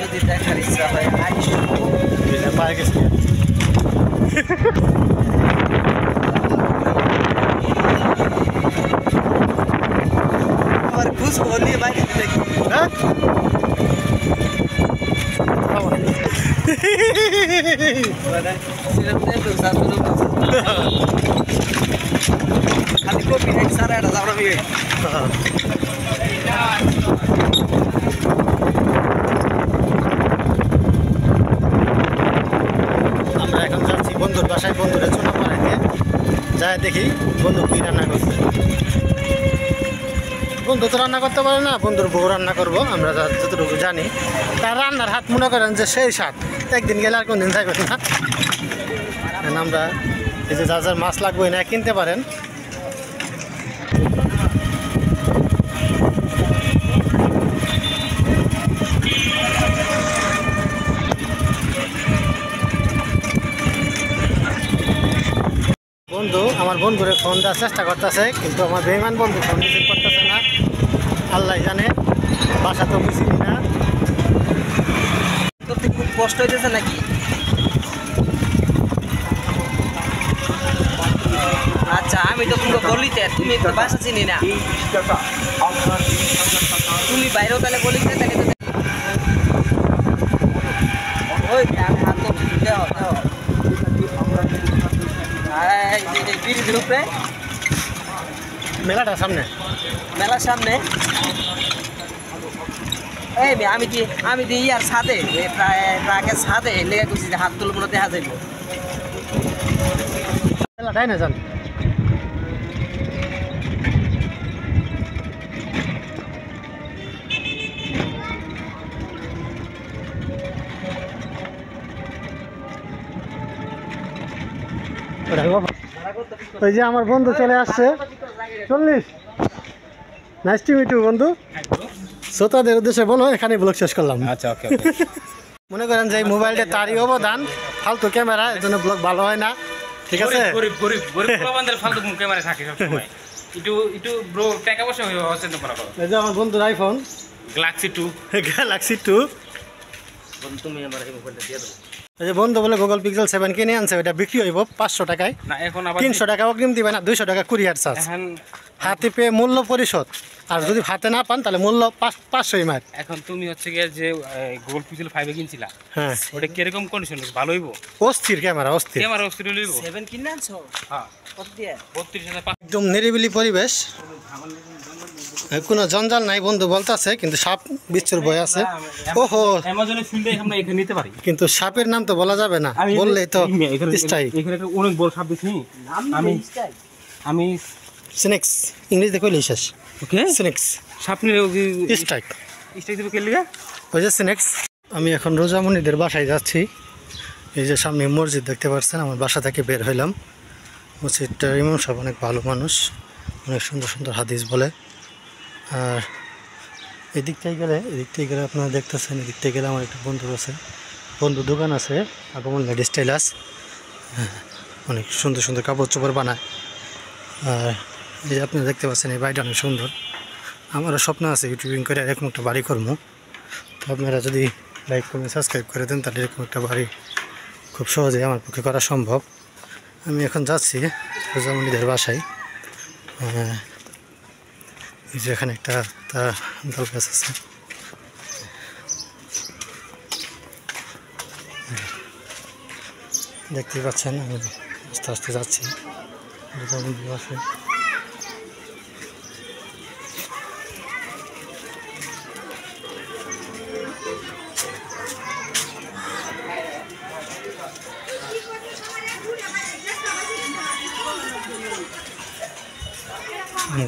যদি দেখার ইচ্ছা হয় পায়ে গেছে আমার ঘুষ বলি বাইরে দেখি খালি কপি এক সারা এটা যাবো আমি আমরা এখন যাচ্ছি বন্ধুর বাসায় বন্ধুরা চুনা পাড়াইতে যাই দেখি বন্ধু কী রান্না করছে বন্ধু তো রান্না করতে পারে না বন্ধুর বউ রান্না করবো আমরা যতটুকু জানি তার রান্নার হাত মনে করেন যে সেই স্বাদ একদিন গেলে আর কোনদিন যাইবেন না আমরা এই যে যার যার মাছ লাগবে না কিনতে পারেন বন্ধু আমার বন্ধুরে ফোন দেওয়ার চেষ্টা করতেছে কিন্তু আমার বেইমান বন্ধু ফোন রিসিভ করতেছে না আল্লাহ জানে বাসা তো বুঝিনি না তোর খুব কষ্ট হইতেছে নাকি আচ্ছা আমি তো তুমি বলিতে তুমি তো বাসা চিনি না তুমি বাইরেও তাহলে বলিতে তাহলে ওই হাত তো দেও দেও বিড়ির উপরে মেলাটার সামনে মেলার সামনে এই আমি দি ইয়ার ছাদে প্রায় ট্রাকের ছাদে লেগে গেছি যে হাত তুলগুলো দেখা যাইব মেলাটাই না জান ওই যে আমার বন্ধু চলে আসছে 40 নাইস টু মিট ইউ বন্ধু শ্রোতাদের উদ্দেশ্যে বলো এখানে ব্লগ শেষ করলাম আচ্ছা ওকে মনে করেন যে এই মোবাইলটা তারই অবদান ফালতু ক্যামেরা এর জন্য ব্লগ ভালো হয় না ঠিক আছে গরিব গরিব গরিব প্রবান্দের ফালতু ক্যামেরা থাকে সব সময় একটু ব্রো টাকা পয়সা হচ্ছে না পড়া করো এই যে আমার বন্ধুর আইফোন গ্যালাক্সি 2 বন্ধু তুমি আমার এই মোবাইলটা দিয়ে দাও এই যে বন্ধু বলে গুগল পিক্সেল 7 কিনে আনছে এটা বিক্রি হইব 500 টাকায় না এখন আবার 300 টাকা অগ্রিম দিবেন না 200 টাকা কুরিয়ার চার্জ এখন হাতে পেয়ে মূল্য পরিশোধ আর যদি হাতে না পান তাহলে মূল্য 500ই মার এখন তুমি হচ্ছে গিয়ে যে গুগল পিক্সেল 5 কিনছিলা হ্যাঁ ওটা কিরকম কন্ডিশন ভালো হইব অস্থির ক্যামেরা অস্থির ক্যামেরা অস্থির লইব 7 কিনে আনছো হ্যাঁ কত দিয়ে 32500 একদম নিরিবিলি পরিবেশ কোনো জঞ্জাল নাই বন্ধু বলতেছে কিন্তু সাপ বিচ্ছুর ভয় আছে ওহো অ্যামাজনে ফিল্ডে আমরা এখানে নিতে পারি কিন্তু সাপের নাম তো বলা যাবে না বললেই তো স্ট্রাইক এখানে একটা অনেক বড় সাপ দেখি আমি স্নেক্স ইংরেজিতে কইলে শেষ ওকে স্নেক্স সাপ নিলে স্ট্রাইক স্ট্রাইক দিবে কে লিগা ওই যে স্নেক্স আমি এখন রোজামণিদের বাসায় যাচ্ছি এই যে সামনে মসজিদ দেখতে পাচ্ছেন আমার বাসা থেকে বের হইলাম মসজিদটার ইমাম সাহেব অনেক ভালো মানুষ অনেক সুন্দর সুন্দর হাদিস বলে আর এদিক থেকে গেলে আপনারা দেখতেছেন এদিক থেকে গেলে আমার একটা বন্ধুর দোকান আছে আগমন লেডিস টেলার্স অনেক সুন্দর সুন্দর কাপড় চোপড় বানায় আর এই যে আপনারা দেখতে পাচ্ছেন এই বাড়িটা অনেক সুন্দর আমারও স্বপ্ন আছে ইউটিউবিং করে এরকম একটা বাড়ি করবো তো আপনারা যদি লাইক কমেন্ট সাবস্ক্রাইব করে দেন তাহলে এরকম একটা বাড়ি খুব সহজেই আমার পক্ষে করা সম্ভব আমি এখন যাচ্ছি রোজামণিদের বাসায় এই যে এখানে একটা তাল গাছ আছে দেখতেই পাচ্ছেন আমি আস্তে আস্তে যাচ্ছি রোজামণিদের বাসায়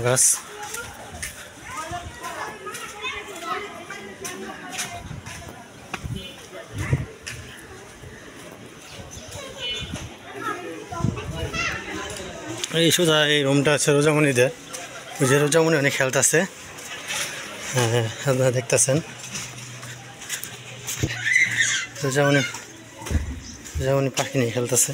গাছ এই সোজা এই রুমটা আছে রোজামণিদের ওই যে রোজামণি অনেক খেলতেছে হ্যাঁ আপনারা দেখতেছেন রোজামণি পাখি নিয়ে খেলতেছে